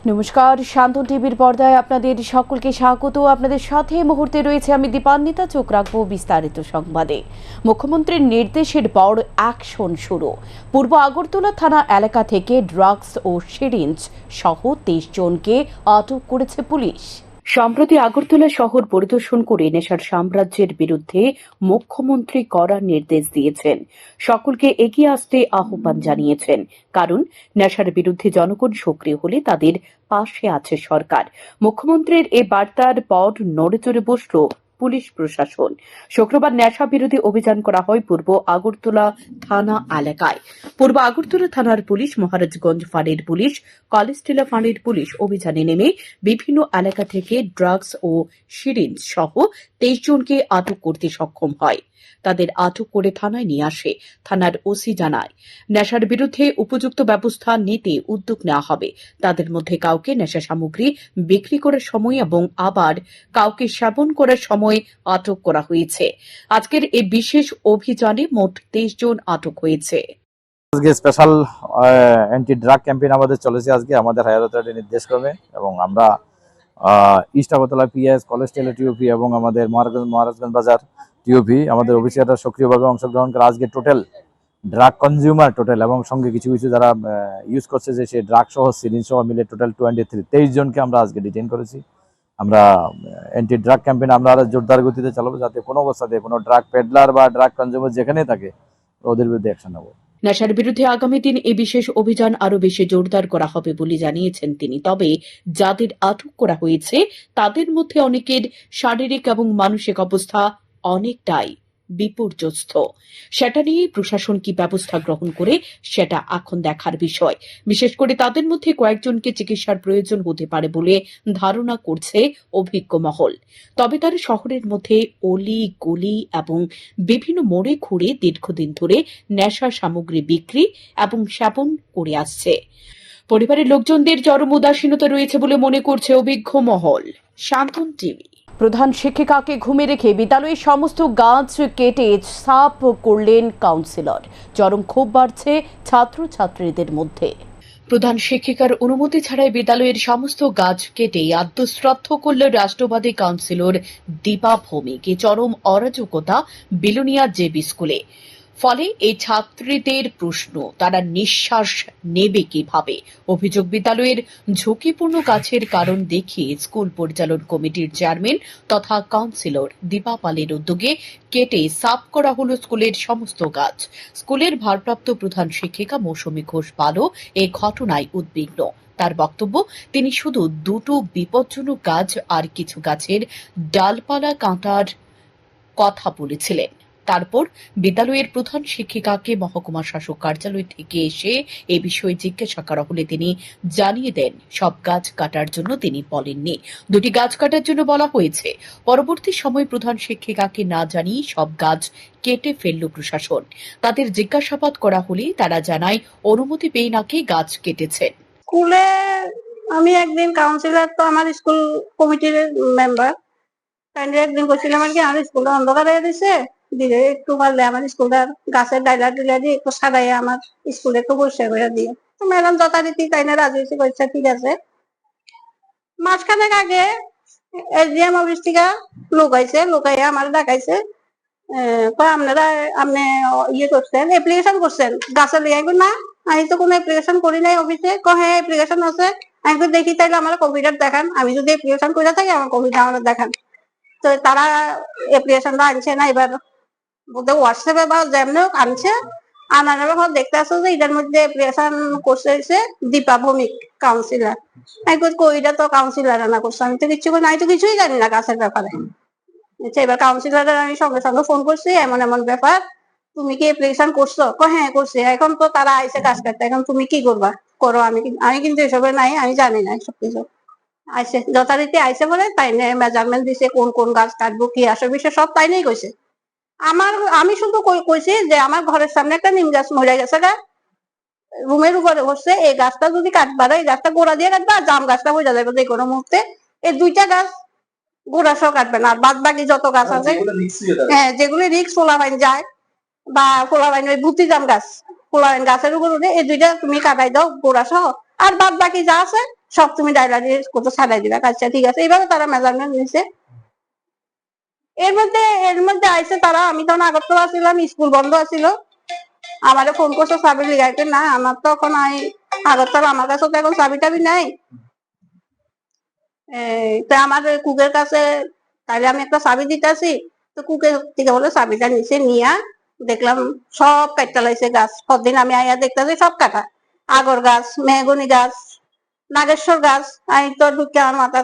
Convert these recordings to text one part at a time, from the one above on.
নমস্কার, শান্তন টিভির পর্দায় আপনাদের সকলকে স্বাগত। আপনাদের সাথে মুহূর্তে রয়েছে আমি দীপান্বিতা। চোখ রাখবো বিস্তারিত সংবাদে। মুখ্যমন্ত্রীর নির্দেশের পর অ্যাকশন শুরু। পূর্ব আগরতলা থানা এলাকা থেকে ড্রাগস ও সিরিঞ্জ সহ 23 জনকে আটক করেছে পুলিশ। সম্প্রতি আগরতলা শহর পরিদর্শন করে নেশার সাম্রাজ্যের বিরুদ্ধে মুখ্যমন্ত্রী কড়া নির্দেশ দিয়েছেন। সকলকে এগিয়ে আসতে আহ্বান জানিয়েছেন, কারণ নেশার বিরুদ্ধে জনগণ সক্রিয় হলে তাদের পাশে আছে সরকার। মুখ্যমন্ত্রীর এ বার্তার পর নড়েচড়ে বসল পুলিশ প্রশাসন। শুক্রবার নেশা বিরোধী অভিযান করা হয় পূর্ব আগরতলা থানা এলাকায়। পূর্ব আগরতলা থানার পুলিশ, মহারাজগঞ্জ ফাঁড়ির পুলিশ, কলেজটিলা ফাঁড়ির পুলিশ অভিযানে নেমে বিভিন্ন এলাকা থেকে ড্রাগস ও সিরিঞ্জ সহ 23 জনকে আটক করতে সক্ষম হয়। তাদের আটক করে থানায় নিয়ে আসে। থানার ওসি জানায়, নেশার বিরুদ্ধে উপযুক্ত ব্যবস্থা নিতে উদ্যোগ নেওয়া হবে। তাদের মধ্যে কাউকে নেশা সামগ্রী বিক্রি করার সময় এবং আবার কাউকে সেবন করার সময় আটক করা হয়েছে। আজকের এই বিশেষ অভিযানে মোট 23 জন আটক হয়েছে। আজকে স্পেশাল অ্যান্টি ড্রাগ ক্যাম্পেইন আমাদের চলেছে আজকে আমাদের হায়ার অথরিটির নির্দেশক্রমে, এবং আমরা ইস্ট আগরতলা পিএস, কলেজ টেলা টিওপি এবং আমাদের মহারাজগঞ্জ বাজার টিওপি আমাদের অফিসাররা সক্রিয়ভাবে অংশগ্রহণ করে আজকে টোটাল ড্রাগ কনজিউমার এবং সঙ্গে কিছু কিছু যারা ইউজ করছে যে সে ড্রাগ সহ সিরিঞ্জ সহ মিলে টোটাল 23 জনকে আমরা আজকে ডিটেইন করেছি। আমরা অ্যান্টি ড্রাগ ক্যাম্পেইন আমরা জোরদার গতিতে চালাবো, যাতে কোনো অবস্থাতে কোনো ড্রাগ পেডলার বা ড্রাগ কনজিউমার যেখানে থাকে ওদের বিরুদ্ধে অ্যাকশন নেব। নেশার বিরুদ্ধে আগামী দিন এই বিশেষ অভিযান আরও বেশি জোরদার করা হবে বলে জানিয়েছেন তিনি। তবে যাদের আটক করা হয়েছে তাদের মধ্যে অনেকের শারীরিক এবং মানসিক অবস্থা অনেকটাই বিপর্যস্ত। সেটা নিয়ে প্রশাসন কি ব্যবস্থা গ্রহণ করে সেটা এখন দেখার বিষয়। বিশেষ করে তাদের মধ্যে কয়েকজনকে চিকিৎসার প্রয়োজন হতে পারে বলে ধারণা করছে অভিজ্ঞ মহল। তবে তারা শহরের মধ্যে অলি গলি এবং বিভিন্ন মোড়ে ঘুরে দীর্ঘদিন ধরে নেশা সামগ্রী বিক্রি এবং সেবন করে আসছে। পরিবারের লোকজনদের চরম উদাসীনতা রয়েছে বলে মনে করছে অভিজ্ঞ মহল। শান্তন টিভি। প্রধান শিক্ষিকাকে ঘুমে রেখে বিদ্যালয়ের সমস্ত গাছ কেটে সাফ করলেন কাউন্সিলর। চরম ক্ষোভ বাড়ছে ছাত্রছাত্রীদের মধ্যে। প্রধান শিক্ষিকার অনুমতি ছাড়াই বিদ্যালয়ের সমস্ত গাছ কেটে আত্মশ্রাদ্ধ করল রাষ্ট্রবাদী কাউন্সিলর দীপা ভৌমিক। চরম অরাজকতা বিলোনিয়া জেবি স্কুলে। ফলে এই ছাত্রীদের প্রশ্ন, তারা নিঃশ্বাস নেবে কিভাবে। অভিযোগ, বিদ্যালয়ের ঝুঁকিপূর্ণ গাছের কারণ দেখিয়ে স্কুল পরিচালন কমিটির চেয়ারম্যান তথা কাউন্সিলর দীপা পালের উদ্যোগে কেটে সাফ করা হলো স্কুলের সমস্ত গাছ। স্কুলের ভারপ্রাপ্ত প্রধান শিক্ষিকা মৌসুমী ঘোষ পালও এই ঘটনায় উদ্বিগ্ন। তার বক্তব্য, তিনি শুধু দুটো বিপজ্জনক গাছ আর কিছু গাছের ডালপালা কাটার কথা বলেছিলেন। তারপর বিদ্যালয়ের প্রধান শিক্ষিকাকে মহকুমা শাসক কার্যালয় থেকে এসে এ বিষয়ে জিজ্ঞাসা করা হলে তিনি জানিয়ে দেন, সব গাছ কাটার জন্য তিনি বলেননি, দুটি গাছ কাটার জন্য বলা হয়েছে। পরবর্তী সময় প্রধান শিক্ষিকাকে না জানিয়ে সব গাছ কেটে ফেলল প্রশাসন। তাদের জিজ্ঞাসাবাদ করা হলে তারা জানায় অনুমতি পেয়ে নাকি গাছ কেটেছেন। স্কুলে আমি একদিন কাউন্সিলর, তো আমার স্কুল কমিটির মেম্বার, একদিন করছিলাম আর কি, আমার স্কুলটা অন্ধকার হয়ে দিছে, দিলে একটু পারলে আমার স্কুলটার গাছের ডাইলা টিলা দিয়ে একটু সাদাইয়া আমার স্কুলে একটু পরিষ্কার করে দিয়ে। তো ম্যাডাম যথারীতি তাই না রাজি হয়েছে, কইছে ঠিক আছে। মাঝখানেক আগে এসডিএম অফিস থেকে লোক আইছে, লোকাইয়া আমার ডাকাইছে, আপনারা আপনি ইয়ে করছেন, অ্যাপ্লিকেশন করছেন গাছের লিয়ে। না, আমি তো কোনো অ্যাপ্লিকেশন করি নাই অফিসে। হ্যাঁ অ্যাপ্লিকেশন আছে। আমি তো দেখি, তাইলে আমার কম্পিউটার দেখান, আমি যদি অ্যাপ্লিকেশন করে থাকি আমার কম্পিউটার আমার দেখান। তো তারা অ্যাপ্লিকেশনটা আনছে না, এবার বলতে হোয়াটসঅ্যাপে বা যেমনি আনছে, আনার পর দেখতে আসো যে এটার মধ্যে অ্যাপ্লিকেশন করছে দীপা ভৌমিক কাউন্সিলর। আমি কইটা তো কাউন্সিলর আনা করছে, আমি তো কিছু করি না, আমি তো কিছুই জানি না গাছের ব্যাপারে। আচ্ছা, এবার কাউন্সিলরের আমি সঙ্গে সঙ্গে ফোন করছি, এমন এমন ব্যাপার, তুমি কি অ্যাপ্লিকেশন করছো? হ্যাঁ করছি। এখন তো তারা আইসে গাছ কাটতে, এখন তুমি কি করবা করো, আমি কিন্তু এসবের নাই, আমি জানি না এসব কিছু। আইসে যথারীতি আইসে বলে তাই না মেজারমেন্ট দিছে, কোন কোন গাছ কাটবো কি আসবে বিষয় সব তাই নাই কইছে। আমি শুধু কইছি যে আমার ঘরের সামনে একটা নিম গাছ মরে গেছে গা, রুমের উপরে বসছে, এই গাছটা যদি কাটবার, এই গাছটা গোড়া দিয়ে কাটবা, আর জাম গাছটা বোঝা যাবে যে কোনো মুহূর্তে। এই দুইটা গাছ গোড়া সহ কাটবেন, আর বাদ বাকি যত গাছ আছে, হ্যাঁ যেগুলি রিক্স ফোলাবাইন যায় বা ফোলাবাইন ওই ভুতি জাম গাছ, ফোলাবাইন গাছের উপর উঠে, এই দুইটা তুমি কাটাই দাও গোড়া সহ, আর বাদ বাকি যা আছে সব তুমি ডায়লা দিয়ে কোথাও ছাড়াই দিবা, আচ্ছা ঠিক আছে, এইভাবে তারা মেজারমেন্ট নিছে। এর মধ্যে আইসে তারা, আমি তখন আগরতলা ছিলাম, স্কুল বন্ধ আছিল, আমারে ফোন করছে চাবি লিগাইতে, না আমার তো এখন আগরতলা, আমার কাছে তো এখন চাবি টাবি নাই। তো আমার কুকের কাছে, তাহলে আমি একটা চাবি দিতেছি, তো কুকের থেকে বলে চাবিটা নিচে নিয়া দেখলাম সব কাটতে লাইছে গাছ। কতদিন আমি আইয়া দেখতেছি সব কাটা, আগর গাছ, মেহগনি গাছ, নাগেশ্বর গাছ। আমি তো ঢুকে আমার মাথা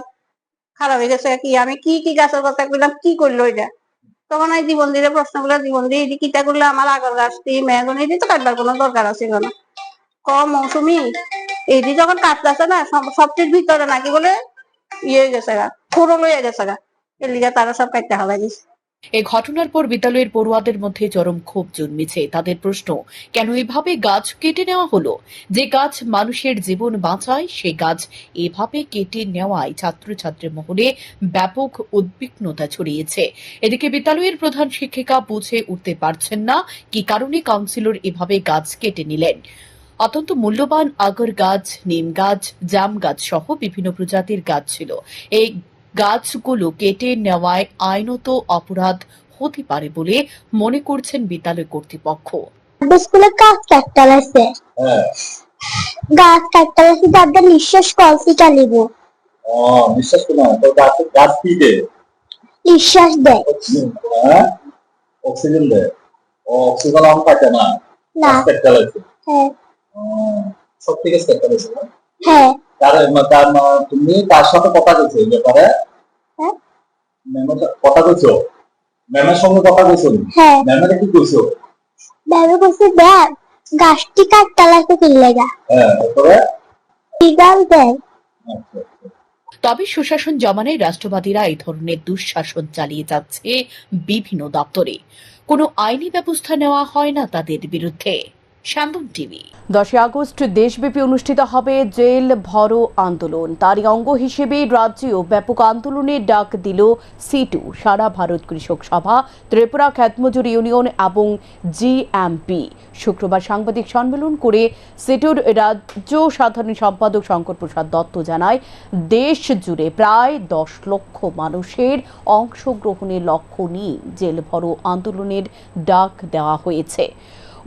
খারাপ হয়ে গেছে, কি আমি কি কি গাছের কথা কইলাম, কি করলো এটা। তখন আমি জীবন দিয়ে প্রশ্ন করলাম, জীবন দিয়ে এটি কিটা করলে, আমার আগর গাছটি মেহগনি দিয়ে তো কাটবার কোনো দরকার আছে না। মৌসুমি এইটি যখন কাটতেছে না, সবটির ভিতরে নাকি বলে ইয়ে হয়ে গেছে গা, খুঁড়ো লইয়া গেছে গা, এর লিগে তারা সব কাটতে হালাই দিচ্ছে। এই ঘটনার পর বিদ্যালয়ের পড়ুয়াদের মধ্যে চরম ক্ষোভ জন্মেছে। তাদের প্রশ্ন, কেন এভাবে গাছ কেটে নেওয়া হলো? যে গাছ মানুষের জীবন বাঁচায়, সেই গাছ এভাবে কেটে নেওয়ায় ছাত্রছাত্রী মহলে ব্যাপক উদ্বিগ্নতা ছড়িয়েছে। এদিকে বিদ্যালয়ের প্রধান শিক্ষিকা বুঝে উঠতে পারছেন না কি কারণে কাউন্সিলর এভাবে গাছ কেটে নিলেন। অত্যন্ত মূল্যবান আগর গাছ, নিম গাছ, জাম গাছ সহ বিভিন্ন প্রজাতির গাছ ছিল। এই গাছগুলো কেটে নেওয়ায় আইনত অপরাধ হতে পারে বলে মনে করছেন বিদ্যালয় কর্তৃপক্ষ। স্কুলে গাছ কাটতে লাগছে, গাছ কাটতে লাগছে, তাদের নিঃশ্বাস কলসি চালিব। নিঃশ্বাস না, তো গাছ কি দেয়? নিঃশ্বাস দেয়, অক্সিজেন দেয়। অক্সিজেন আম থাকে না, না। কাটতে লাগছে। হ্যাঁ সব থেকে কাটতে লাগছে না? হ্যাঁ। তুমি তার সাথে কথা বলছো এই ব্যাপারে? হ্যাঁ কথা বলছো, ম্যামের সঙ্গে কথা বলছো? হ্যাঁ। ম্যামের কি কইছো? ম্যামে বলছে দেখ গাছটি কাটতে লাগছে কি লাগা। হ্যাঁ, তারপরে বিড়াল দেয়। তবে সুশাসন জমানায় রাষ্ট্রবাদীরা এই ধরনের দুঃশাসন চালিয়ে যাচ্ছে বিভিন্ন দপ্তরে। কোনো আইনি ব্যবস্থা নেওয়া হয় না তাদের বিরুদ্ধে। সান্দন টিভি। 10 আগস্ট দেশব্যাপী অনুষ্ঠিত হবে জেল ভরো আন্দোলন। তারই অঙ্গ হিসেবে রাজ্যেও ব্যাপক আন্দোলনের ডাক দিল সিটু, সারা ভারত কৃষক সভা, ত্রিপুরা খ্যাতমজুর ইউনিয়ন এবং জিএমপি। শুক্রবার সাংবাদিক সম্মেলন করে সিটুর রাজ্য সাধারণ সম্পাদক শঙ্কর প্রসাদ দত্ত জানায়, দেশ জুড়ে প্রায় 10 লক্ষ মানুষের অংশগ্রহণের লক্ষ্য নিয়ে জেল ভরো আন্দোলনের ডাক দেওয়া হয়েছে।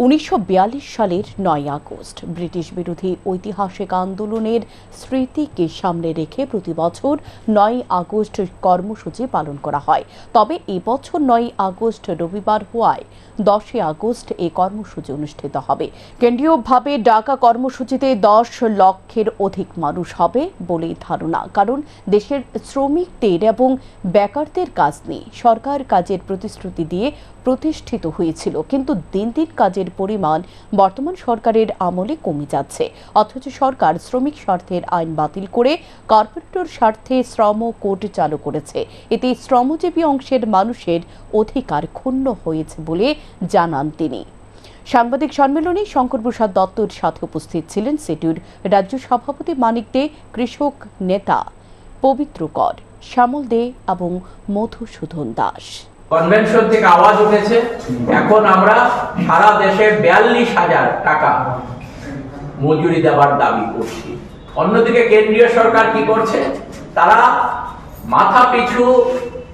1942 সালের 9 আগস্ট ব্রিটিশ বিরোধী ঐতিহাসিক আন্দোলনের স্মৃতিকে সামনে রেখে প্রতি বছর 9 আগস্ট কর্মসূচি পালন করা হয়। তবে এবছর 9 আগস্ট রবিবার হওয়ায় 10 আগস্ট এই কর্মসূচি অনুষ্ঠিত হবে। কেন্দ্রীয়ভাবে ডাকা কর্মসূচিতে 10 লক্ষের অধিক মানুষ হবে বলেই ধারণা, কারণ দেশের শ্রমিকদের এবং বেকারদের কাজ নিয়ে সরকার কাজের প্রতিশ্রুতি দিয়ে প্রতিষ্ঠিত হয়েছিল, কিন্তু দিন দিন কাজের পরিমাণ বর্তমান সরকারের আমলে কমে যাচ্ছে। অথচ সরকার শ্রমিক স্বার্থের আইন বাতিল করে কর্পোরেটর স্বার্থে শ্রম কোড চালু করেছে। এতে শ্রমজীবী অংশের মানুষের অধিকার ক্ষুণ্ণ হয়েছে বলে জানান তিনি। সাংবাদিক সম্মেলনে শঙ্কর প্রসাদ দত্তর সাথে উপস্থিত ছিলেন সিটুর রাজ্য সভাপতি মানিক দে, কৃষক নেতা পবিত্র কর, শ্যামল দে এবং মধুসূদন দাস। কনভেনশন থেকে আওয়াজ উঠেছে, এখন আমরা সারা দেশে 42,000 টাকা মজুরি দেওয়ার দাবি করছি। অন্যদিকে কেন্দ্রীয় সরকার কি করছে, তারা মাথা পিছু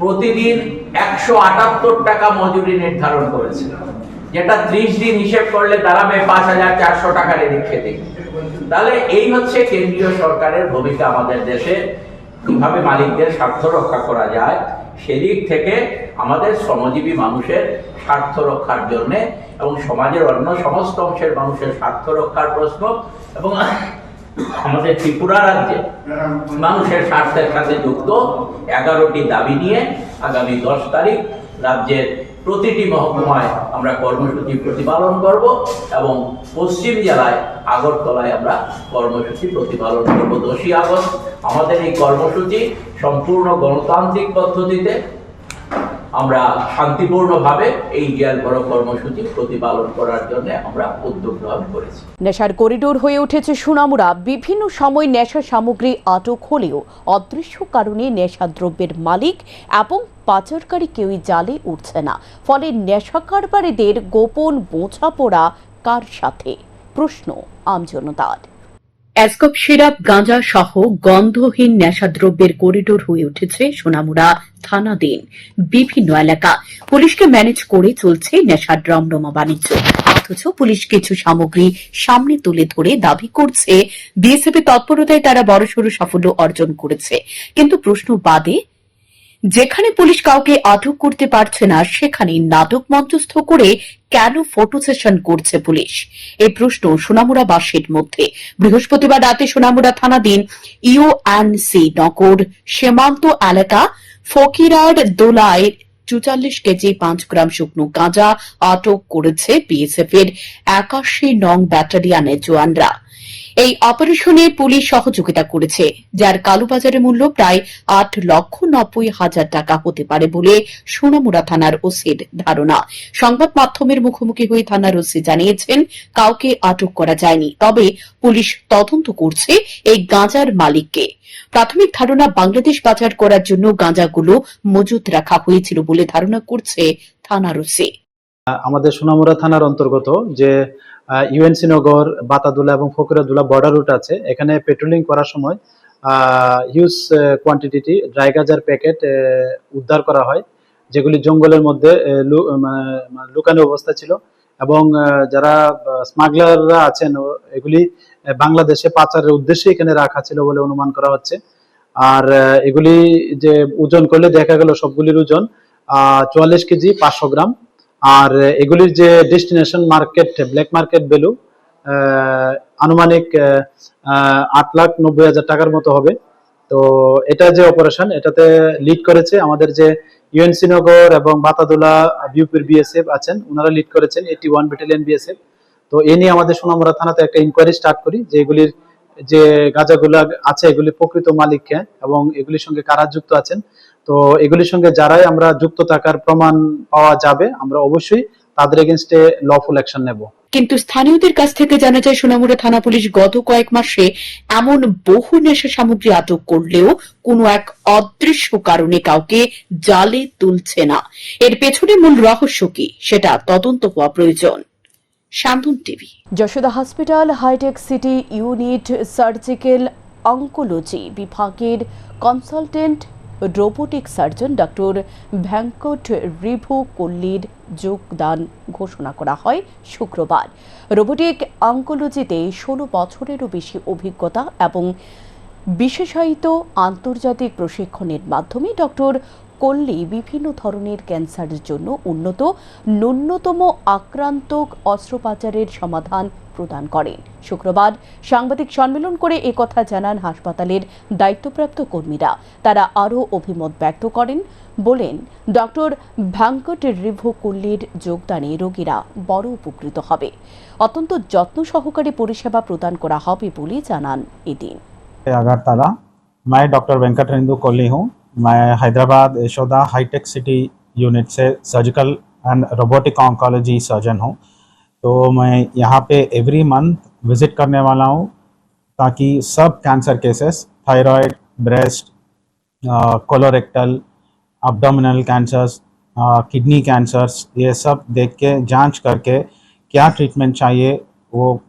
প্রতিদিন 178 টাকা মজুরি নির্ধারণ করেছে, যেটা 30 দিন হিসেব করলে দাঁড়াবে 5,400 টাকার এদিক খেতে। তাহলে এই হচ্ছে কেন্দ্রীয় সরকারের ভূমিকা আমাদের দেশে, কিভাবে মালিকদের স্বার্থ রক্ষা করা যায় সেদিক থেকে আমাদের শ্রমজীবী মানুষের স্বার্থ রক্ষার জন্য এবং সমাজের অন্য সমস্ত অংশের মানুষের স্বার্থ রক্ষার প্রশ্ন এবং আমাদের ত্রিপুরা রাজ্যে মানুষের স্বার্থের সাথে যুক্ত 11টি দাবি নিয়ে আগামী 10 তারিখ রাজ্যের প্রতিটি মহকুমায় আমরা কর্মসূচি প্রতিপালন করব এবং পশ্চিম জেলায় আগরতলায় আমরা কর্মসূচি প্রতিপালন করব। 10ই আগস্ট আমাদের এই কর্মসূচি সম্পূর্ণ গণতান্ত্রিক পদ্ধতিতে আমরা শান্তিপূর্ণভাবে এই জেল ভরো কর্মসূচি প্রতিপালন করার জন্য আমরা উদ্যোগ গ্রহণ করেছি। নেশার করিডোর হয়ে উঠেছে সুনামুরা। বিভিন্ন সময় নেশা সামগ্রী আটক হলেও অদৃশ্য কারণে নেশাদ্রব্যের মালিক এবং পাচারকারী কেউই জালে উঠছে না। ফলে নেশা কারবারিদের গোপন বোঝাপড়া কার সাথে, প্রশ্ন আমজনতার। অ্যাসকপ সিরাপ গাঁজা সহ গন্ধহীন নেশাদ্রব্যের করিডোর হয়ে উঠেছে সোনামুড়া থানাধীন বিভিন্ন এলাকা। পুলিশকে ম্যানেজ করে চলছে নেশার রমরমা বাণিজ্য, অথচ পুলিশ কিছু সামগ্রী সামনে তুলে ধরে দাবি করছে বিএসএফ এর তৎপরতায় তারা বড়সড় সাফল্য অর্জন করেছে। কিন্তু প্রশ্ন বাদে, যেখানে পুলিশ কাউকে আটক করতে পারছে না সেখানে নাটক মঞ্চস্থ করে কেন ফটো সেশন করছে পুলিশ? এই প্রশ্ন সোনামুড়াবাসীর মধ্যে। বৃহস্পতিবার রাতে সোনামুড়া থানাধীন ইউএনসি নগর সীমান্ত এলাকা ফকিরার দোলায় ৪৪ কেজি ৫ গ্রাম শুকনো গাঁজা আটক করেছে বিএসএফ এর ৮১ নং ব্যাটালিয়নের জওয়ানরা। এই অপারেশনে পুলিশ সহযোগিতা করেছে, যার কালোবাজারে মূল্য প্রায় ৮,৯০,০০০ টাকা হতে পারে বলে সোনামুড়া থানার ওসির ধারণা। সংবাদ মাধ্যমের মুখোমুখি হয়ে থানার ওসি জানিয়েছেন, কাউকে আটক করা যায়নি, তবে পুলিশ তদন্ত করছে এই গাঁজার মালিককে। প্রাথমিক ধারণা, বাংলাদেশ পাচার করার জন্য গাঁজাগুলো মজুত রাখা হয়েছিল বলে ধারণা করছে থানার ওসি। আমাদের সোনামুড়া থানার অন্তর্গত যে ইউএনসি নগর, বাতাদুলা এবং ফকিরাদুলা বর্ডার রুট আছে, এখানে পেট্রোলিং করার সময় হিউজ কোয়ান্টিটি ড্রাই গাঁজার প্যাকেট উদ্ধার করা হয়, যেগুলি জঙ্গলের মধ্যে লুকানো অবস্থা ছিল। এবং যারা স্মাগলাররা আছেন, এগুলি বাংলাদেশে পাচারের উদ্দেশ্যে এখানে রাখা ছিল বলে অনুমান করা হচ্ছে। আর এগুলি যে ওজন করলে দেখা গেল সবগুলির ওজন ৪৪ কেজি ৫০০ গ্রাম। আর এগুলির যে destination market, black market value আনুমানিক ৮,৯০,০০০ টাকার মতো হবে। তো এটা যে অপারেশন, এটাতে লিড করেছে আমাদের যে ইউএনসি নগর এবং বাতাদুলা বিউপির বিএসএফ আছেন, ওনারা লিড করেছেন 81 ব্যাটালিয়ন বিএসএফ। তো এ নিয়ে আমাদের সোনামুড়া থানাতে একটা ইনকোয়ারি স্টার্ট করি যে এগুলির যে গাঁজাগুলো আছে এগুলি প্রকৃত মালিককে এবং এগুলির সঙ্গে কারা যুক্ত আছেন। তো এগুলির সঙ্গে যারাই আমরা যুক্ত থাকার প্রমাণ পাওয়া যাবে, আমরা অবশ্যই তাদের এগেইনস্টে লফুল অ্যাকশন নেব। কিন্তু স্থানীয়দের কাছ থেকে জানা যায়, সোনামুড়া থানা পুলিশ গত কয়েক মাসে এমন বহু নেশা সামগ্রী আটক করলেও কোনো এক অদৃশ্য কারণে কাউকে জালে তুলছে না। এর পেছনে মূল রহস্য কি, সেটা তদন্ত হওয়া প্রয়োজন। শান্তন TV. Yashoda hospital hitech city unit surgical oncology বিভাগের consultant robotic surgeon doctor Venkat রিভু কল্লির যোগদান ঘোষণা করা হয় শুক্রবার। রোবোটিক অঙ্কোলজিতে ১৬ বছরেরও বেশি অভিজ্ঞতা এবং বিশেষায়িত আন্তর্জাতিক প্রশিক্ষণের মাধ্যমে ডক্টর কল্লি বিভিন্ন ধরনের ক্যান্সারের জন্য উন্নত ন্যূনতম আক্রান্তক অস্ত্রোপচারের সমাধান প্রদান করেন। শুক্রবার সাংবাদিক সম্মেলন করে একথা জানান হাসপাতালের দায়িত্বপ্রাপ্ত কর্মীরা। তারা আরও অভিমত ব্যক্ত করেন, বলেন ডক্টর ভেঙ্কট রিভু কল্লির যোগদানে রোগীরা বড় উপকৃত হবে। অত্যন্ত যত্ন সহকারে পরিষেবা প্রদান করা হবে বলে জানান এদিন। अगरतला, मैं डॉक्टर वेंकट रिंदु कोल्ली हूँ। मैं Hyderabad Yashoda hi tech city unit से surgical and robotic oncology surgeon हूँ। तो मैं यहाँ पे एवरी मंथ विजिट करने वाला हूँ ताकि सब cancer cases, thyroid, breast, colorectal, abdominal cancers, kidney cancers, ये सब देख के जांच करके क्या ट्रीटमेंट चाहिए वो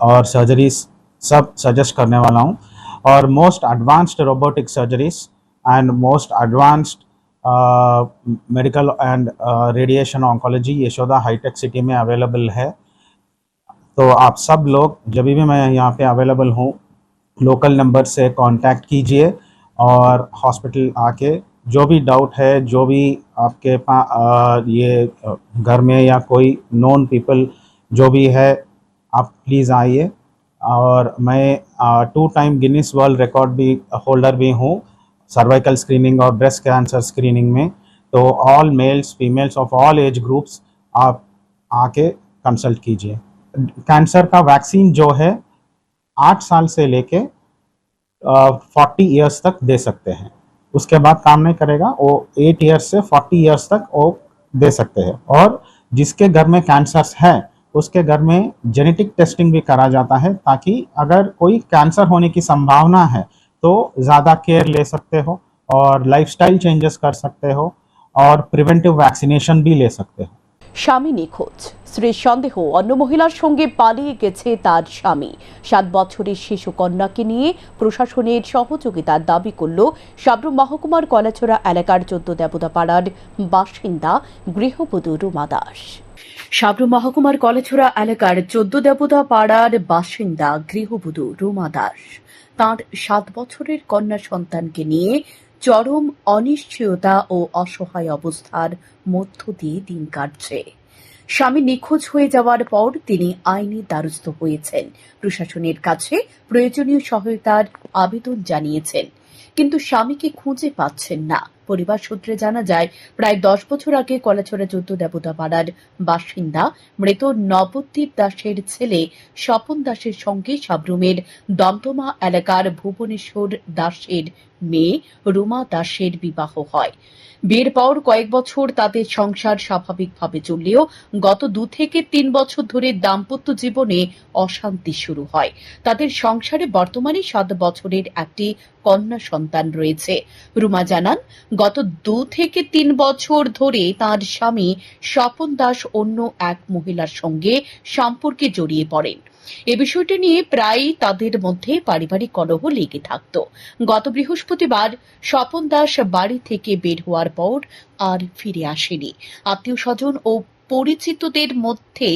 और सर्जरीज सब सजेस्ट करने वाला हूँ। और most advanced robotic surgeries and most advanced medical and radiation oncology Yashoda hi tech City में अवेलेबल है। तो आप सब लोग जब भी मैं यहाँ पे अवेलेबल हूँ, लोकल नंबर से कांटेक्ट कीजिए और हॉस्पिटल आके जो भी डाउट है, जो भी आपके ये घर में या कोई नॉन पीपल जो भी है, आप प्लीज़ आइए। और मैं 2 टाइम गिनीज वर्ल्ड रिकॉर्ड भी होल्डर भी हूँ सर्वाइकल स्क्रीनिंग और ब्रेस्ट कैंसर स्क्रीनिंग में। तो all mails females of all age groups आप आके कंसल्ट कीजिए। कैंसर का वैक्सीन जो है 8 साल से लेके 40 इयर्स तक दे सकते हैं, उसके बाद काम नहीं करेगा। वो 8 इयर्स से 40 इयर्स तक वो दे सकते हैं। और जिसके घर में कैंसर्स है उसके घर में जेनेटिक टेस्टिंग भी करा जाता है, ताकि अगर कोई कैंसर होने की संभावना है तो ज़्यादा केयर ले सकते हो और लाइफस्टाइल चेंजेस कर सकते हो और प्रिवेंटिव वैक्सीनेशन भी ले सकते हो। স্বামী নিখোঁজ, স্ত্রীর সন্দেহ অন্য মহিলার সঙ্গে পালিয়ে গেছে তার স্বামী। 7 বছরের শিশু কন্যাকে নিয়ে প্রশাসনের সহযোগিতার দাবি করল সাবরুম মহকুমার কলাছড়া এলাকার 14 দেবতাপাড়ার বাসিন্দা গৃহবধূ রুমা দাস। সাবরুম মহকুমার কলাছড়া এলাকার 14 দেবতাপাড়ার বাসিন্দা গৃহবধূ রুমা দাস তাঁর 7 বছরের কন্যা সন্তানকে নিয়ে চরম অনিশ্চয়তা ও অসহায় অবস্থার মধ্য দিয়ে দিন কাটছে। স্বামী নিখোঁজ হয়ে যাওয়ার পর তিনি আইনি দ্বারস্থ হয়েছেন, প্রশাসনের কাছে প্রয়োজনীয় সহায়তার আবেদন জানিয়েছেন, কিন্তু স্বামীকে খুঁজে পাচ্ছেন না। পরিবার সূত্রে জানা যায়, প্রায় 10 বছর আগে কলাছড়া 14 দেবতাপাড়ার বাসিন্দা মৃত নবদ্বীপ দাসের ছেলে স্বপন দাসের সঙ্গে সাবরুমের দমদমা এলাকার ভুবনেশ্বর দাসের মেয়ে রুমা দাসের বিবাহ হয়। বিয়ের পর কয়েক বছর তাদের সংসার স্বাভাবিকভাবে চললেও গত 2 থেকে 3 বছর ধরে দাম্পত্য জীবনে অশান্তি শুরু হয়। তাদের সংসারে বর্তমানে 7 বছরের একটি কন্যা সন্তান রয়েছে। রুমা জানান, গত 2 থেকে 3 বছর ধরে তার স্বামী স্বপন দাস অন্য এক মহিলার সঙ্গে সম্পর্কে জড়িয়ে পড়েন। এ বিষয়টি নিয়ে প্রায়ই তাদের মধ্যে পারিবারিক কলহ লেগে থাকত। গত বৃহস্পতিবার স্বপন দাস বাড়ি থেকে বের হওয়ার পর আর ফিরে আসেনি। আত্মীয় স্বজন ও পরিচিতদের মধ্যে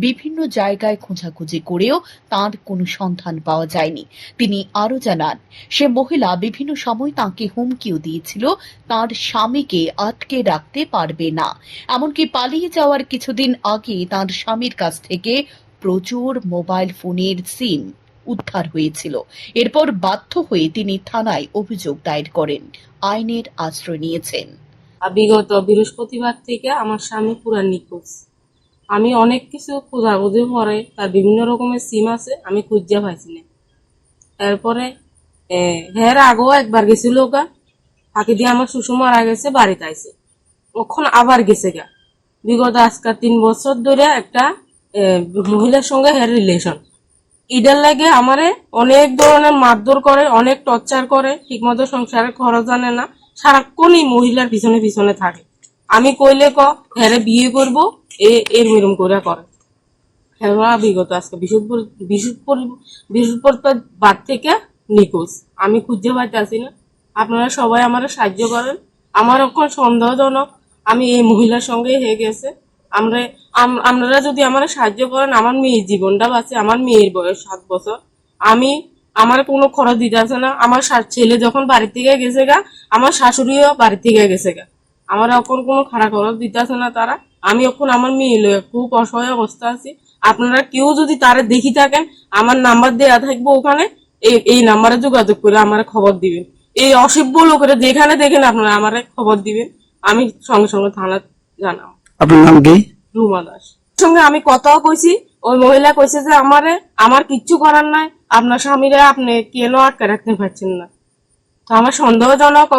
বিভিন্ন জায়গায় খোঁজাখুঁজি করেও তার কোনো সন্ধান পাওয়া যায়নি। তিনি আরও জানান, সে মহিলা বিভিন্ন সময় তাঁকে হুমকিও দিয়েছিল তার স্বামীকে আটকে রাখতে পারবে না। এমনকি পালিয়ে যাওয়ার কিছুদিন আগে তার স্বামীর কাছ থেকে প্রচুর মোবাইল ফোনের সিম উদ্ধার হয়েছিল। এরপর বাধ্য হয়ে তিনি থানায় অভিযোগ দায়ের করেন, আইনের আশ্রয় নিয়েছেন। বিগত বৃহস্পতিবার থেকে আমার স্বামী পুরা নিখোঁজ। আমি অনেক কিছু খোঁজাখুঁজি পরে তার বিভিন্ন রকমের সিম আছে, আমি খুঁজে পাইছি না। এরপরে হের আগেও একবার গেছিল গা, ফাঁকি দিয়ে আমার শ্বশুর মারা গেছে, বাড়িতে আইছে, ওখান আবার গেছে গা। বিগত আজকাল 3 বছর ধরে একটা মহিলার সঙ্গে হের রিলেশন। ইডার লাগে আমারে অনেক ধরনের মারধর করে, অনেক টর্চার করে, ঠিকমতো সংসারের খরচ জানে না, সারাক্ষণই মহিলার পিছনে পিছনে থাকে। আমি কইলে হেরে বিয়ে করবো এরম করে করে। হ্যাঁ, বিগত আজকে বৃহস্পতিবার বাদ থেকে নিখোঁজ। আমি খুঁজে পাইতেছি না, আপনারা সবাই আমার সাহায্য করেন। আমার এখন সন্দেহজনক আমি এই মহিলার সঙ্গে হয়ে গেছে। আপনারা যদি আমার সাহায্য করেন, আমার মেয়ের জীবনটা বাঁচে। আমার মেয়ের বয়স 7 বছর, আমার কোনো খরচ দিতে আছে না। আমার ছেলে যখন বাড়ি থেকে গেছে গা, আমার শাশুড়িও বাড়ি থেকে গেছে গা, আমার এখন কোনো খারাপ খরচ দিতে আছে না তারা। আমি এখন আমার মেয়ে লয়ে খুব অসহায় অবস্থা আছি। আপনারা কেউ যদি তারা দেখি থাকেন, আমার নাম্বার দেওয়া থাকবো ওখানে, এই নাম্বারে যোগাযোগ করে আমার খবর দিবেন। এই অসভ্য লোকেরা যেখানে দেখেন আপনারা আমার খবর দিবেন, আমি সঙ্গে সঙ্গে থানা জানাবো। আপনার নাম কি? রুমা দাস। সঙ্গে আমি কথাও কইছি, ওই মহিলা কইছে যে আমার কিচ্ছু করার নাই, আপনার স্বামীরা আপনি কেন আটকে রাখতে পারছেন না। তো আমার সন্দেহজনক,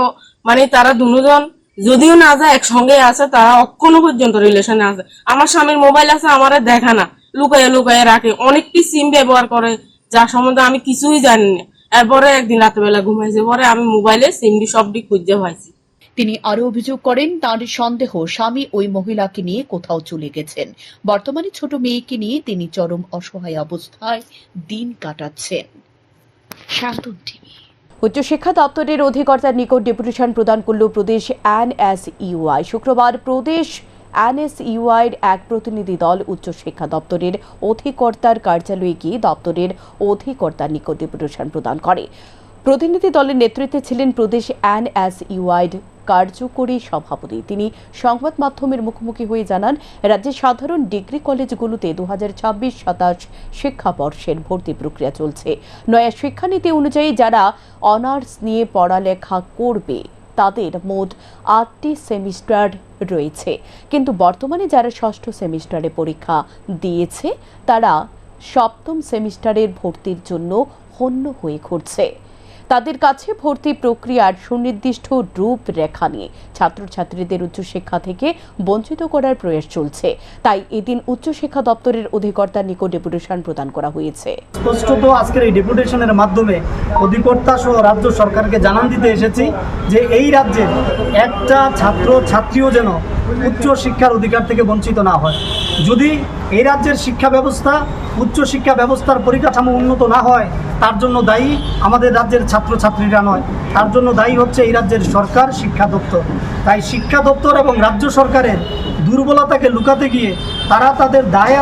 মানে তারা দুজন যদিও না যায় একসঙ্গে আছে, তারা এখনো পর্যন্ত রিলেশনে আছে। আমার স্বামীর মোবাইল আছে, আমার দেখা না, লুকাইয়ে লুকাইয়ে রাখে, অনেকটি সিম ব্যবহার করে যার সম্বন্ধে আমি কিছুই জানি না। এরপরে একদিন রাত্রেবেলা ঘুমাইছে, পরে আমি মোবাইলে সিমটি সবটি খুঁজে পাইছি। তিনি আরও অভিযোগ করেন, তাঁর সন্দেহ স্বামী ওই মহিলাকে নিয়ে কোথাও চলে গেছেন। বর্তমানে ছোট মেয়েকে নিয়ে তিনি চরম অসহায় অবস্থায় দিন কাটাচ্ছেন। শান্তন টিভি। উচ্চশিক্ষা দপ্তরের অধিকর্তার নিকট ডেপুটেশন প্রদান করল প্রদেশ NSUI। শুক্রবার প্রদেশ NSUI-র এক প্রতিনিধি দল উচ্চশিক্ষা দপ্তরের অধিকর্তার কার্যালয়ে গিয়ে দপ্তরের অধিকর্তার নিকট ডেপুটেশন প্রদান করে। প্রতিনিধি দলের নেতৃত্বে ছিলেন প্রদেশ NSUI-র কার্যকরী সভাপতি। তিনি সংবাদ মাধ্যমের মুখোমুখি হয়ে জানান, রাজ্যের সাধারণ ডিগ্রি কলেজগুলোতে 2026-27 শিক্ষাবর্ষের ভর্তি প্রক্রিয়া চলছে। নয়া শিক্ষানীতি অনুযায়ী যারা অনার্স নিয়ে পড়ালেখা করবে তাদের মোট 8টি সেমিস্টার রয়েছে, কিন্তু বর্তমানে যারা 6ষ্ঠ সেমিস্টারে পরীক্ষা দিয়েছে তারা 7ম সেমিস্টারের ভর্তির জন্য হন্য হয়ে ঘুরছে। তাদের কাছে ভর্তি প্রক্রিয়ার সুনির্দিষ্ট রূপরেখা নিয়ে ছাত্রছাত্রীদের উচ্চশিক্ষা থেকে বঞ্চিত করার প্রয়াস চলছে। তাই এদিন উচ্চশিক্ষা দপ্তরের অধিকর্তার নিকট ডেপুটেশন প্রদান করা হয়েছে। স্পষ্টত আজকের এই ডেপুটেশনের মাধ্যমে অধিকর্তা সহ রাজ্য সরকারকে জানান দিতে এসেছি যে এই রাজ্যের একটা ছাত্র ছাত্রীও যেন উচ্চ শিক্ষার অধিকার থেকে বঞ্চিত না হয়। যদি এই রাজ্যের শিক্ষা ব্যবস্থা, উচ্চ শিক্ষা ব্যবস্থার পরিকাঠামো উন্নত না হয়, তার জন্য দায়ী আমাদের রাজ্যের ছাত্রছাত্রীরা নয়, তার জন্য দায়ী হচ্ছে এই রাজ্যের সরকার, শিক্ষা দপ্তর। তাই শিক্ষা দপ্তর এবং রাজ্য সরকারের দুর্বলতাকে লুকাতে গিয়ে, তারা তাদের দায়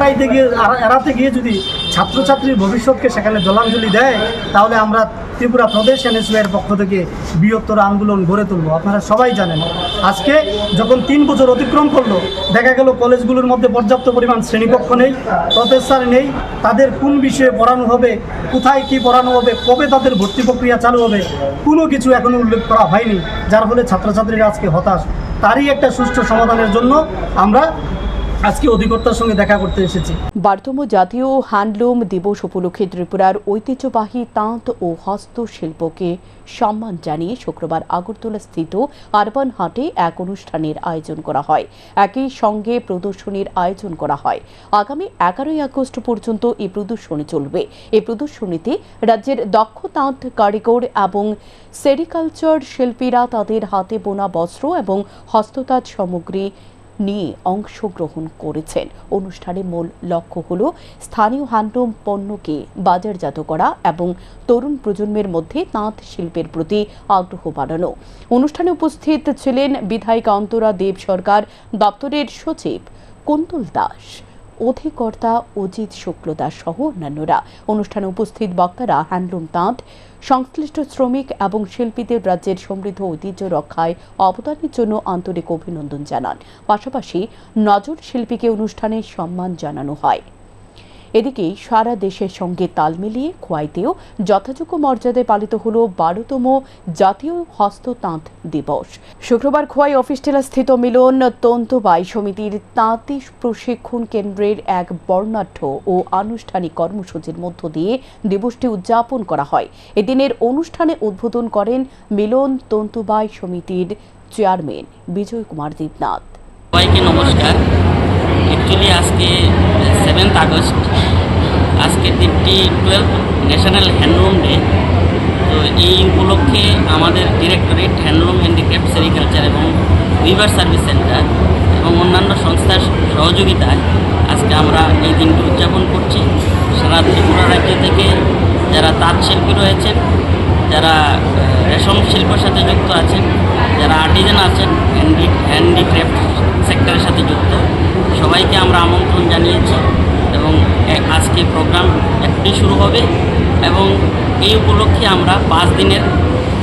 এড়াতে গিয়ে যদি ছাত্রছাত্রীর ভবিষ্যৎকে সেখানে জলাঞ্জলি দেয়, তাহলে আমরা ত্রিপুরা প্রদেশ এনএসইউ-এর পক্ষ থেকে বৃহত্তর আন্দোলন গড়ে তুলব। আপনারা সবাই জানেন, আজকে যখন 3 বছর অতিক্রম করলো, দেখা গেল কলেজগুলোর মধ্যে পর্যাপ্ত পরিমাণ শ্রেণীকক্ষ নেই, প্রফেসর নেই, তাদের কোন বিষয়ে পড়ানো হবে, কোথায় কি পড়ানো হবে, কবে তাদের ভর্তি প্রক্রিয়া চালু হবে, কোনো কিছু এখনো উল্লেখ করা হয়নি, যার ফলে ছাত্রছাত্রীরা আজকে হতাশ। তারই একটা সুষ্ঠু সমাধানের জন্য আমরা আজকে অধিকর্তার সঙ্গে দেখা করতে এসেছি। 12তম জাতীয় হ্যান্ডলুম দিবস উপলক্ষে ত্রিপুরার ঐতিহ্যবাহী তাঁত ও হস্তশিল্পকে সম্মান জানিয়ে শুক্রবার আগরতলা স্থিত আরবান হাটে এক অনুষ্ঠানের আয়োজন করা হয়। একই সঙ্গে প্রদর্শনীর আয়োজন করা হয়। আগামী 11ই আগস্ট পর্যন্ত এই প্রদর্শনী চলবে। এই প্রদর্শনীতে রাজ্যের দক্ষ তাঁত কারিগর এবং সেরিকালচার শিল্পীরা তাদের হাতে বোনা বস্ত্র এবং হস্ততাঁত সামগ্রী নিয়ে অংশগ্রহণ করেছেন। অনুষ্ঠানের মূল লক্ষ্য হল স্থানীয় হ্যান্ডলুম পণ্যকে বাজারজাত করা এবং তরুণ প্রজন্মের মধ্যে তাঁত শিল্পের প্রতি আগ্রহ বাড়ানো। অনুষ্ঠানে উপস্থিত ছিলেন বিধায়িকা অন্তরা দেব সরকার, দপ্তরের সচিব কুন্তল দাস, অধিকর্তা অজিত শুক্ল দাস সহ অন্যান্যরা। অনুষ্ঠানে উপস্থিত বক্তারা হ্যান্ডলুম তাঁত সংশ্লিষ্ট শ্রমিক এবং শিল্পীদের রাজ্যের সমৃদ্ধ ঐতিহ্য রক্ষায় অবদানের জন্য আন্তরিক অভিনন্দন জানান। পাশাপাশি নজর শিল্পীকে অনুষ্ঠানে সম্মান জানানো হয়। এদিকে সারা দেশের সঙ্গে তাল মিলিয়ে খোয়াইতেও যথাযোগ্য মর্যাদায় পালিত হল 12তম জাতীয় হস্ততাঁত দিবস। শুক্রবার খোয়াই অফিস টেলা স্থিত মিলন তন্তুবাই সমিতির তাঁতি প্রশিক্ষণ কেন্দ্রের এক বর্ণাঢ্য ও আনুষ্ঠানিক কর্মসূচির মধ্য দিয়ে দিবসটি উদযাপন করা হয়। এদিনের অনুষ্ঠানে উদ্বোধন করেন মিলন তন্তুবাই সমিতির চেয়ারম্যান বিজয় কুমার দেবনাথ। সবাইকে নমস্কার। অ্যাকচুয়ালি আজকে 7 আগস্ট, আজকে দিনটি 12 ন্যাশনাল হ্যান্ডলুম ডে। তো এই উপলক্ষে আমাদের ডিরেক্টরেট হ্যান্ডলুম হ্যান্ডিক্রাফট সেরিকালচার এবং উইভার সার্ভিস সেন্টার এবং অন্যান্য সংস্থার সহযোগিতায় আজকে আমরা এই দিনটি উদযাপন করছি। সারা ত্রিপুরা রাজ্য থেকে যারা তাঁত শিল্পী রয়েছেন, যারা রেশম শিল্পের সাথে যুক্ত আছেন, যারা আর্টিজান আছেন, হ্যান্ডিক্রাফট সেক্টরের সাথে যুক্ত, সবাইকে আমরা আমন্ত্রণ জানিয়েছি এবং আজকে প্রোগ্রাম একটি শুরু হবে এবং এই উপলক্ষে আমরা 5 দিনের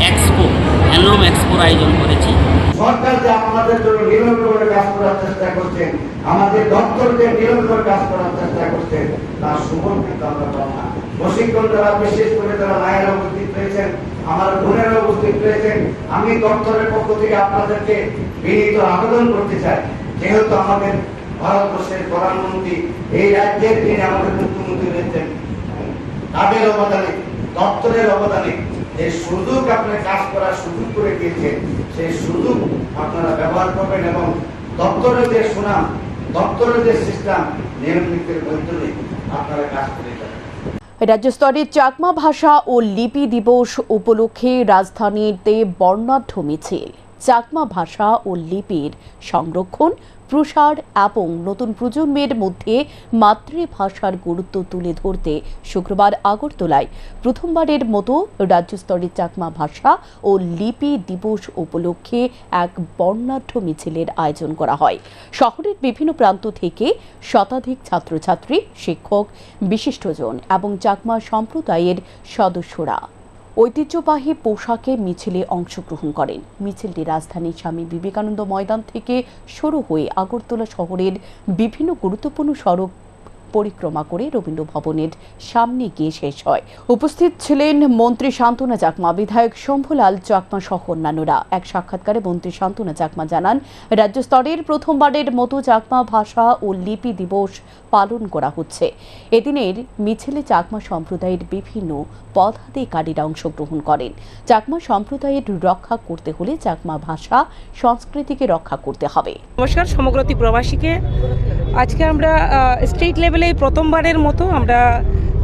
এক্সপো, হ্যান্ডলুম এক্সপোর আয়োজন করেছি। সরকার যে আপনাদের জন্য নিরন্তর কাজ করার চেষ্টা করছেন, আমাদের দপ্তর যে নিরন্তর কাজ করার চেষ্টা করছেন, তার সুফল কিন্তু আমরা পাব না। প্রশিক্ষণ দ্বারা বিশেষ করে যারা মায়েরা উপস্থিত রয়েছেন, আমার বোনেরা উপস্থিত রয়েছেন, আমি দপ্তরের পক্ষ থেকে আপনাদেরকে বিনীত আবেদন করতে চাই, যেহেতু আমাদের ভারতবর্ষের প্রধানমন্ত্রী, এই রাজ্যের যিনি আমাদের মুখ্যমন্ত্রী রয়েছেন, তাদের অবদানে, দপ্তরের অবদানে যে সুযোগ আপনার কাজ করার সুযোগ করে দিয়েছেন, সেই সুযোগ আপনারা ব্যবহার করবেন এবং দপ্তরের যে সুনাম, দপ্তরের যে সিস্টেম, নিয়ম নীতির মাধ্যমে আপনারা কাজ করে যাবেন। রাজ্য স্তরের চাকমা ভাষা ও লিপি দিবস উপলক্ষে রাজধানীতে বর্ণাঢ্য মিছিল। চাকমা ভাষা ও লিপির সংরক্ষণ, প্রসার এবং নতুন প্রজন্মের মধ্যে মাতৃভাষার গুরুত্ব তুলে ধরতে শুক্রবার আগরতলায় প্রথমবারের মতো রাজ্যস্তরের চাকমা ভাষা ও লিপি দিবস উপলক্ষে এক বর্ণাঢ্য মিছিলের আয়োজন করা হয়। শহরের বিভিন্ন প্রান্ত থেকে শতাধিক ছাত্রছাত্রী, শিক্ষক, বিশিষ্টজন এবং চাকমা সম্প্রদায়ের সদস্যরা ঐতিহ্যবাহী পোশাকে মিছিলে অংশগ্রহণ করেন। মিছিলটি রাজধানীর স্বামী বিবেকানন্দ ময়দান থেকে শুরু হয়ে আগরতলা শহরের বিভিন্ন গুরুত্বপূর্ণ সড়ক পরিক্রমা করে রবীন্দ্র ভবনের সামনে গিয়ে শেষ হয়। উপস্থিত ছিলেন মন্ত্রী শান্তনা চাকমা, বিধায়ক শম্ভুলাল চাকমা সহ অন্যান্যরা। এক সাক্ষাৎকারে মন্ত্রী শান্তনা চাকমা জানান, রাজ্য স্তরের প্রথমবারের মতো চাকমা ভাষা ও লিপি দিবস পালন করা হচ্ছে। এদিনের মিছিলে চাকমা সম্প্রদায়ের বিভিন্ন পদাধিকারীরা অংশগ্রহণ করেন। চাকমা সম্প্রদায়ের রক্ষা করতে হলে চাকমা ভাষা সংস্কৃতিকে রক্ষা করতে হবে। নমস্কার সমগ্র ত্রিপুরাবাসীকে। আজকে আমরা স্টেট লেভেলে প্রথমবারের মতো আমরা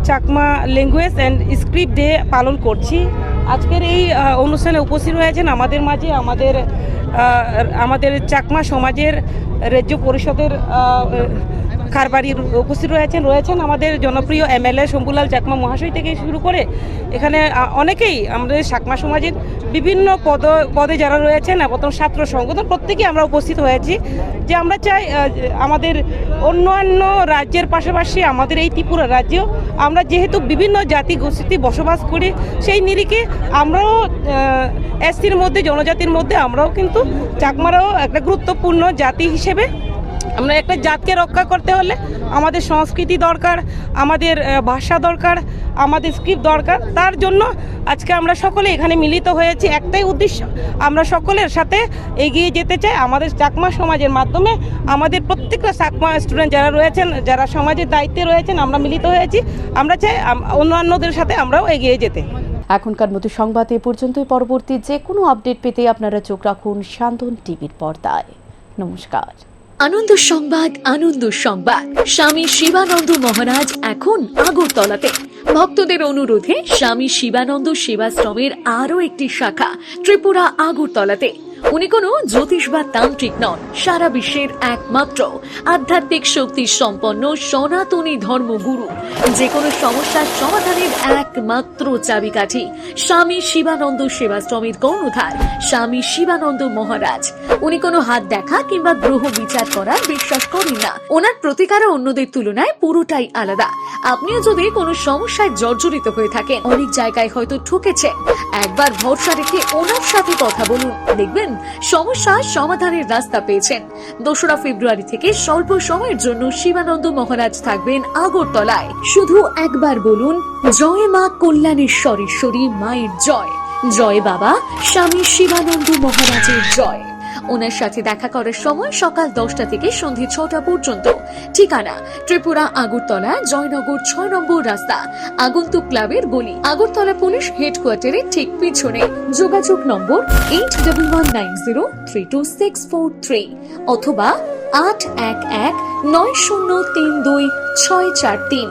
Chakma language and script day পালন করছি। আজকের এই অনুষ্ঠানে উপস্থিত রয়েছেন আমাদের মাঝে আমাদের চাকমা সমাজের রাজ্য পরিষদের কারবারির উপস্থিত রয়েছেন আমাদের জনপ্রিয় এমএলএ শম্ভুলাল চাকমা মহাশয় থেকে শুরু করে এখানে অনেকেই আমাদের চাকমা সমাজের বিভিন্ন পদে যারা রয়েছেন এবং ছাত্র সংগঠন প্রত্যেকেই আমরা উপস্থিত হয়েছি যে আমরা চাই আমাদের অন্যান্য রাজ্যের পাশাপাশি আমাদের এই ত্রিপুরা রাজ্যেও আমরা যেহেতু বিভিন্ন জাতি গোষ্ঠী বসবাস করি সেই নিরিখে আমরাও এসসির মধ্যে জনজাতির মধ্যে আমরাও কিন্তু চাকমারাও একটা গুরুত্বপূর্ণ জাতি হিসেবে আমরা একটা জাতকে রক্ষা করতে হলে আমাদের সংস্কৃতি দরকার, আমাদের ভাষা দরকার, আমাদের স্ক্রিপ্ট দরকার। তার জন্য আজকে আমরা সকলে এখানে মিলিত হয়েছি, একটাই উদ্দেশ্য, আমরা সকলের সাথে এগিয়ে যেতে চাই। আমাদের চাকমা সমাজের মাধ্যমে আমাদের প্রত্যেকটা চাকমা স্টুডেন্ট যারা রয়েছেন, যারা সমাজের দায়িত্বে রয়েছেন, আমরা মিলিত হয়েছি। আমরা চাই অন্যান্যদের সাথে আমরাও এগিয়ে যেতে। এখনকার মতো সংবাদ এ পর্যন্তই। পরবর্তী যে কোনো আপডেট পেতে আপনারা চোখ রাখুন সান্দন টিভির পর্দায়। নমস্কার। আনন্দ সংবাদ, আনন্দ সংবাদ। স্বামী শিবানন্দ মহারাজ এখন আগরতলাতে। ভক্তদের অনুরোধে স্বামী শিবানন্দ সেবাশ্রমের আরও একটি শাখা ত্রিপুরা আগরতলাতে। উনি কোনো জ্যোতিষ বা তান্ত্রিক নন, সারা বিশ্বের একমাত্র আধ্যাত্মিক শক্তি সম্পন্ন সনাতনী ধর্মগুরু। যে কোনো সমস্যার সমাধানের একমাত্র চাবিকাঠি স্বামী শিবানন্দ সেবাশ্রমের কর্ণধার স্বামী শিবানন্দ মহারাজ। উনি কোনো হাত দেখা কিংবা গ্রহ বিচার করার বিশ্বাস করেন না। ওনার প্রতিকারও অন্যদের তুলনায় পুরোটাই আলাদা। আপনিও যদি কোনো সমস্যায় জর্জরিত হয়ে থাকেন, অনেক জায়গায় হয়তো ঠকেছেন, একবার ভরসা রেখে ওনার সাথে কথা বলুন, দেখবেন সমস্যার সমাধানের রাস্তা পেয়েছেন। 2রা ফেব্রুয়ারি থেকে স্বল্প সময়ের জন্য শিবানন্দ মহারাজ থাকবেন আগরতলায়। শুধু একবার বলুন, জয় মা কল্যাণেশ্বরেশ্বরী মায়ের জয়, জয় বাবা স্বামী শিবানন্দ মহারাজের জয়। ওনার সাথে দেখা করার সময় সকাল 10টা থেকে সন্ধে 6টা পর্যন্ত। ঠিকানা ত্রিপুরা আগরতলা, জয়নগর 6 নম্বর রাস্তা, আগন্তুক ক্লাবের গলি, আগরতলা পুলিশ হেডকোয়ার্টারের ঠিক পিছনে। যোগাযোগ নম্বর 8119032643 অথবা 8119032643।